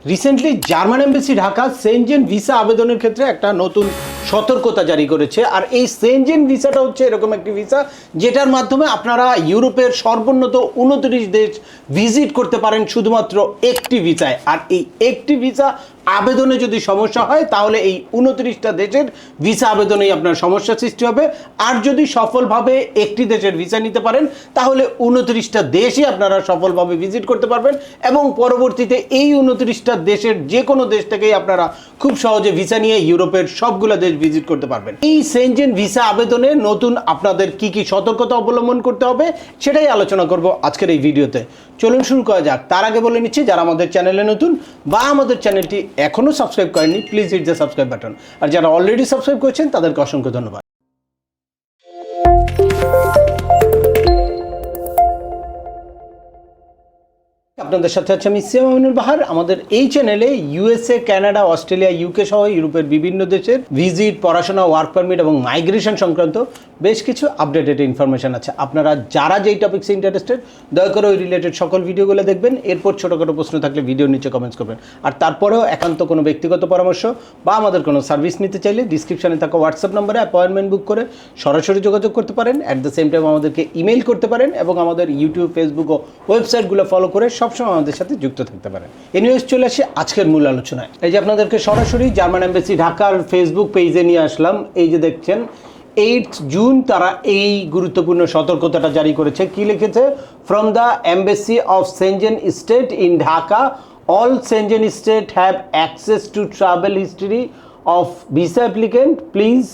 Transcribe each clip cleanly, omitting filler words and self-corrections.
Recently German embassy Dhaka Shenzhen visa আবেদনের ক্ষেত্রে একটা নতুন সতর্কতা জারি করেছে। আর এই সেনজেন ভিসাটা হচ্ছে এরকম একটি ভিসা যেটার মাধ্যমে আপনারা ইউরোপের সর্বোন্নত 29 দেশ ভিজিট করতে পারেন শুধুমাত্র একটি ভিসায়। আর এই একটি ভিসা আবেদনে যদি সমস্যা হয় তাহলে এই 29টা দেশের ভিসা আবেদনেই আপনার সমস্যা সৃষ্টি হবে। আর যদি সফলভাবে একটি দেশের ভিসা নিতে পারেন তাহলে 29টা দেশই আপনারা সফলভাবে ভিজিট করতে পারবেন এবং পরবর্তীতে এই 29টা দেশের যে কোনো দেশ থেকেই আপনারা খুব সহজে ভিসা নিয়ে ইউরোপের সবগুলো দেশ ভিজিট করতে পারবেন। এই সেনজেন ভিসা আবেদনে নতুন আপনাদের কি কি সতর্কতা অবলম্বন করতে হবে সেটাই আলোচনা করব আজকের এই ভিডিওতে। চলুন শুরু করা যাক। তার আগে বলে নিচ্ছি, যারা আমাদের চ্যানেলে নতুন বা আমাদের চ্যানেলটি এখনো সাবস্ক্রাইব করেননি please hit the subscribe button. আর যারা অলরেডি সাবস্ক্রাইব করেছেন তাদেরকে অসংখ্য ধন্যবাদ। আপনাদের সাথে আছে আমি সিয়াম আমিনুল বাহার। আমাদের এই চ্যানেলে ইউএসএ, কানাডা, অস্ট্রেলিয়া, ইউকে সহ ইউরোপের বিভিন্ন দেশের ভিজিট, পড়াশোনা, ওয়ার্ক পারমিট এবং মাইগ্রেশন সংক্রান্ত বেশ কিছু আপডেটেড ইনফরমেশন আছে। আপনারা যারা যেই টপিক্সে ইন্টারেস্টেড দয়া করে ওই রিলেটেড সকল ভিডিওগুলো দেখবেন। এরপর ছোটোখাটো প্রশ্ন থাকলে ভিডিওর নিচে কমেন্টস করবেন। আর তারপরেও একান্ত কোনো ব্যক্তিগত পরামর্শ বা আমাদের কোনো সার্ভিস নিতে চাইলে ডিসক্রিপশানে থাকা হোয়াটসঅ্যাপ নম্বরে অ্যাপয়েন্টমেন্ট বুক করে সরাসরি যোগাযোগ করতে পারেন। অ্যাট দ্য সেম টাইম আমাদেরকে ইমেল করতে পারেন এবং আমাদের ইউটিউব, ফেসবুক ও ওয়েবসাইটগুলো ফলো করে সবসময় আমাদের সাথে যুক্ত থাকতে পারেন। এনিওয়েজ চলে আসে আজকের মূল আলোচনায়। এই যে আপনাদেরকে সরাসরি জার্মান এমবেসি ঢাকার ফেসবুক পেজে নিয়ে আসলাম। এই যে দেখছেন 8 জুন তারা এই গুরুত্বপূর্ণ সতর্কতাটা জারি করেছে। কি লিখেছে? From the embassy of Schengen state in Dhaka, all Schengen states have access to travel history of visa applicant. Please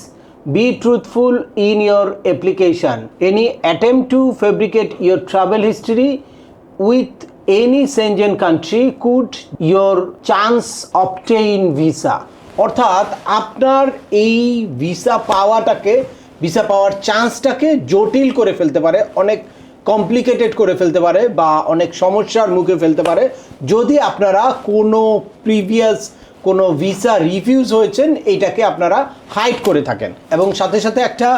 be truthful in your application. Any attempt to fabricate your travel history with any Schengen country could your chance obtain visa. অর্থাৎ আপনার এই visa পাওয়ার চান্সটাকে জটিল করে ফেলতে পারে, অনেক complicated করে ফেলতে পারে বা অনেক সমস্যার মুখে ফেলতে পারে যদি আপনারা কোনো প্রিভিয়াস কোনো ভিসা রিফিউজ হয়েছেন এইটাকে আপনারা হাইড করে থাকেন। এবং সাথে সাথে একটা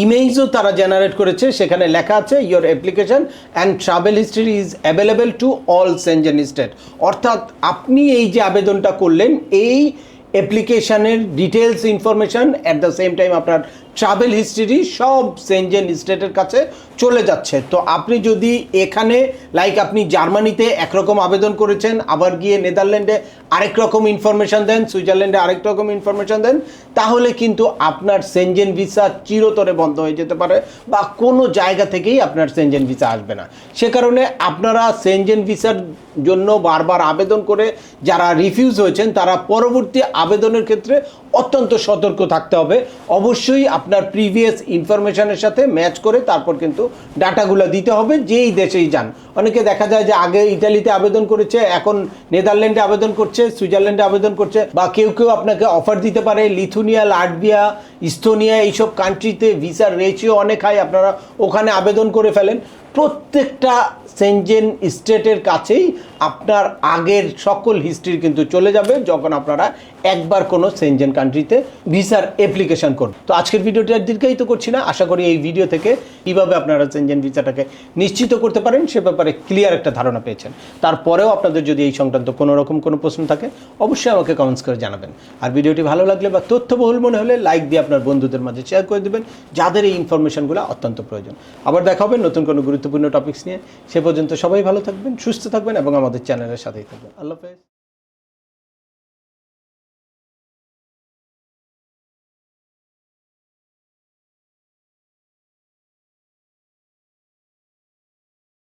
ইমেজও তারা জেনারেট করেছে, সেখানে লেখা আছে your application and travel history is available to all Schengen state. অর্থাৎ আপনি এই যে আবেদনটা করলেন এই অ্যাপ্লিকেশানের details information at the same time আপনার ট্রাভেল হিস্ট্রি সব সেনজেন স্টেটের কাছে চলে যাচ্ছে। তো আপনি যদি এখানে আপনি জার্মানিতে একরকম আবেদন করেছেন, আবার গিয়ে নেদারল্যান্ডে আরেক রকম ইনফরমেশান দেন, সুইজারল্যান্ডে আরেক রকম ইনফরমেশান দেন, তাহলে কিন্তু আপনার সেনজেন ভিসা চিরতরে বন্ধ হয়ে যেতে পারে বা কোনো জায়গা থেকেই আপনার সেনজেন ভিসা আসবে না। সে কারণে আপনারা সেনজেন ভিসার জন্য বারবার আবেদন করে যারা রিফিউজ হয়েছেন তারা পরবর্তী আবেদনের ক্ষেত্রে অত্যন্ত সতর্ক থাকতে হবে। অবশ্যই আপনার প্রিভিয়াস ইনফরমেশনের সাথে ম্যাচ করে তারপর কিন্তু ডাটাগুলো দিতে হবে যেই দেশেই যান। অনেকে দেখা যায় যে আগে ইটালিতে আবেদন করেছে, এখন নেদারল্যান্ডে আবেদন করছে, সুইজারল্যান্ডে আবেদন করছে, বা কেউ কেউ আপনাকে অফার দিতে পারে লিথুনিয়া, লাটভিয়া, ইস্তোনিয়া এইসব কান্ট্রিতে ভিসার রেশিও অনেক হাই, আপনারা ওখানে আবেদন করে ফেলেন। প্রত্যেকটা সেনজেন স্টেটের কাছেই আপনার আগের সকল হিস্ট্রি কিন্তু চলে যাবে যখন আপনারা একবার কোনো সেনজেন কান্ট্রিতে ভিসার অ্যাপ্লিকেশন করুন। তো আজকের ভিডিওটি আর দীর্ঘায়িত করছি না। আশা করি এই ভিডিও থেকে কীভাবে আপনারা সেনজেন ভিসাটাকে নিশ্চিত করতে পারেন সে ব্যাপারে ক্লিয়ার একটা ধারণা পেয়েছেন। তারপরেও আপনাদের যদি এই সংক্রান্ত কোনো রকম কোনো প্রশ্ন থাকে অবশ্যই আমাকে কমেন্টস করে জানাবেন। আর ভিডিওটি ভালো লাগলে বা তথ্যবহুল মনে হলে লাইক দিয়ে আপনার বন্ধুদের মাঝে শেয়ার করে দেবেন যাদের এই ইনফরমেশনগুলো অত্যন্ত প্রয়োজন। আবার দেখা হবে নতুন কোনো গুরুত্বপূর্ণ টপিকস নিয়ে। সে পর্যন্ত সবাই ভালো থাকবেন, সুস্থ থাকবেন এবং আমাদের চ্যানেলের সাথেই থাকবেন। আল্লাহ হাফেজ।